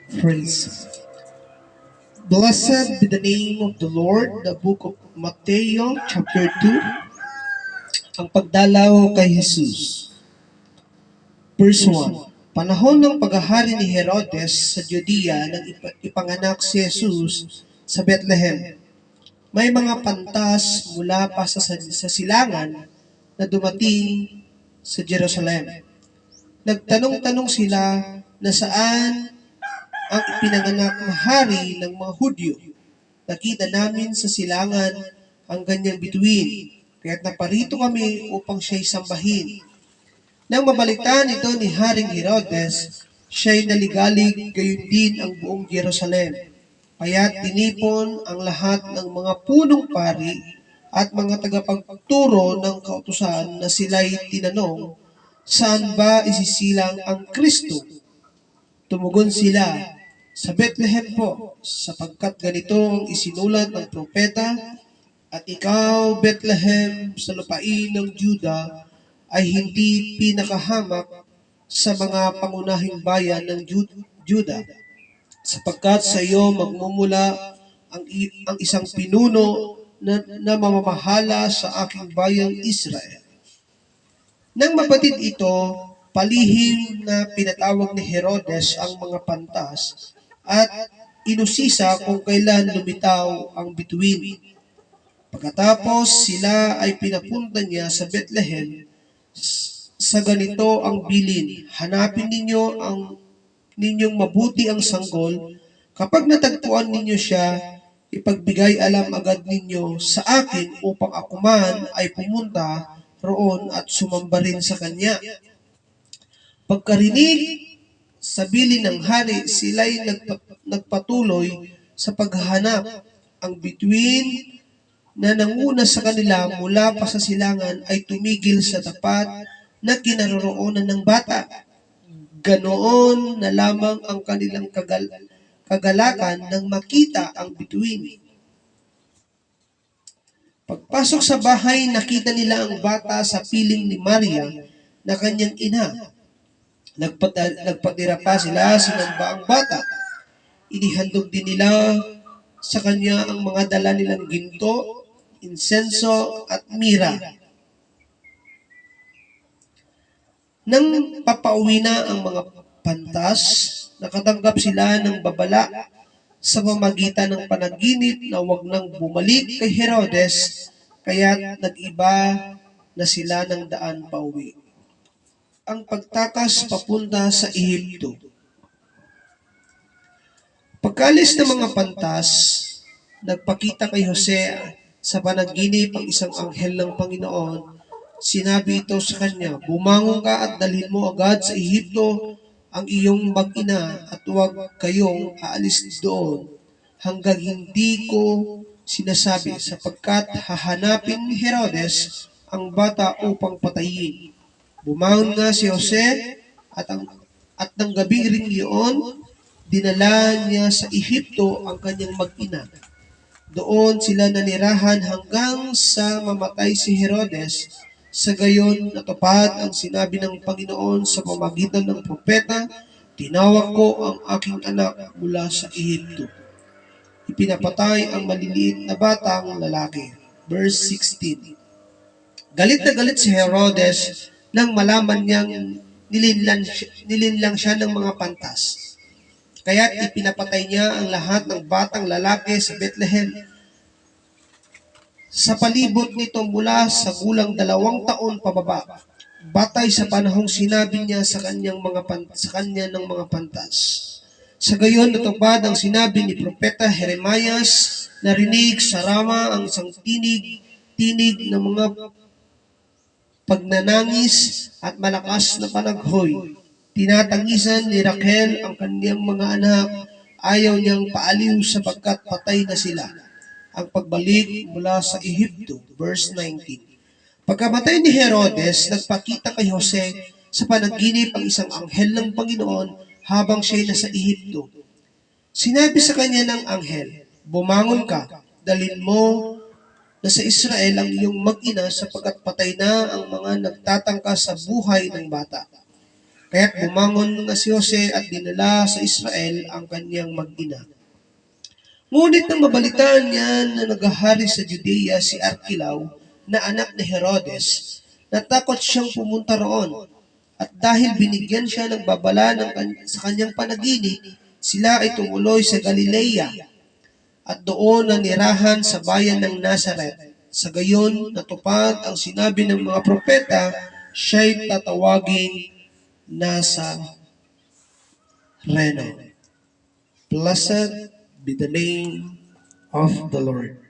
Praise. Blessed be the name of the Lord, the book of Matthew, chapter 2, ang pagdalaw kay Jesus. Verse 1. Panahon ng paghahari ni Herodes sa Judea nang ipanganak si Jesus sa Bethlehem. May mga pantas mula pa sa silangan na dumating sa Jerusalem. Nagtanong-tanong sila na saan ang ipinanganak na hari ng mga Hudyo. Nakita namin sa silangan ang ganyang bituin, kaya't naparito kami upang siya'y sambahin. Nang mabalitaan ito ni Haring Herodes, siya'y naligalig, gayon din ang buong Jerusalem. Kaya't tinipon ang lahat ng mga punong pari at mga tagapagturo ng kautusan na sila'y tinanong, saan ba isisilang ang Kristo? Tumugon sila, sa Bethlehem po, sapagkat ganito ang isinulat ng propeta, at ikaw, Bethlehem, sa lupain ng Juda, ay hindi pinakahamak sa mga pangunahing bayan ng Juda, sapagkat sa iyo magmumula ang isang pinuno na mamamahala sa aking bayang Israel. Nang mabatid ito, palihim na pinatawag ni Herodes ang mga pantas at inusisa kung kailan lumitaw ang bituin. Pagkatapos sila ay pinapunta niya sa Bethlehem. Sa ganito ang bilin, hanapin ninyo ang ninyong mabuti ang sanggol. Kapag natagpuan ninyo siya, ipagbigay alam agad ninyo sa akin upang ako man ay pumunta roon at sumamba rin sa kanya. Pagkarinig sa bilin ng hari, sila'y nagpatuloy sa paghahanap. Ang bituin na nanguna sa kanila mula pa sa silangan ay tumigil sa tapat na kinaroroonan ng bata. Ganoon na lamang ang kanilang kagalakan nang makita ang bituin. Pagpasok sa bahay, nakita nila ang bata sa piling ni Maria na kanyang ina. Nagpatira pa sila, sinamba ang bata. Inihandog din nila sa kanya ang mga dala nilang ginto, insenso at mira. Nang papauwi na ang mga pantas, nakatanggap sila ng babala sa pamagitan ng panaginip na huwag nang bumalik kay Herodes, kaya't nag-iba na sila ng daan pauwi. Ang pagtakas papunta sa Ehipto. Pagkalis ng mga pantas, nagpakita kay Jose sa panaginip ang isang anghel ng Panginoon. Sinabi ito sa kanya, bumangon ka at dalhin mo agad sa Ehipto ang iyong mag-ina at huwag kayong aalis doon hanggang hindi ko sinasabi, sapagkat hahanapin ni Herodes ang bata upang patayin. Bumangon nga si Jose at ng gabi ring iyon, dinala niya sa Ehipto ang kanyang mag-ina. Doon sila nanirahan hanggang sa mamatay si Herodes. Sa gayon, natupad ang sinabi ng Panginoon sa pamagitan ng propeta, tinawag ko ang aking anak mula sa Ehipto. Ipinapatay ang maliliit na batang lalaki. Verse 16. Galit na galit si Herodes nang malaman niyang nilinlang siya ng mga pantas. Kaya't ipinapatay niya ang lahat ng batang lalaki sa Bethlehem. Sa palibot nito mula sa gulang 2 taon pababa, batay sa panahong sinabi niya sa kanya ng mga pantas. Sa gayon natupad ang sinabi ni Propeta Jeremias, narinig sa Rama ang isang tinig ng mga pagnanangis at malakas na panaghoy. Tinatangisan ni Raquel ang kanyang mga anak, ayaw niyang paaliw sapagkat patay na sila. Ang pagbalik mula sa Ehipto, verse 19. Pagkamatay ni Herodes, nagpakita kay Jose sa panaginip ang isang anghel ng Panginoon habang siya'y nasa Ehipto. Sinabi sa kanya ng anghel, bumangon ka, dalhin mo na sa Israel ang iyong mag-ina sapagkat patay na ang mga nagtatangka sa buhay ng bata. Kaya't bumangon nga si Jose at dinala sa Israel ang kanyang mag-ina. Ngunit nang mabalitaan niya na naghahari sa Judea si Arkilaw na anak ni Herodes, natakot siyang pumunta roon. At dahil binigyan siya ng babala sa kanyang panaginip, sila ay tumuloy sa Galilea at doon nanirahan sa bayan ng Nazareth. Sa gayon, natupad ang sinabi ng mga propeta, siya'y tatawagin nasa Reno. Blessed be the name of the Lord.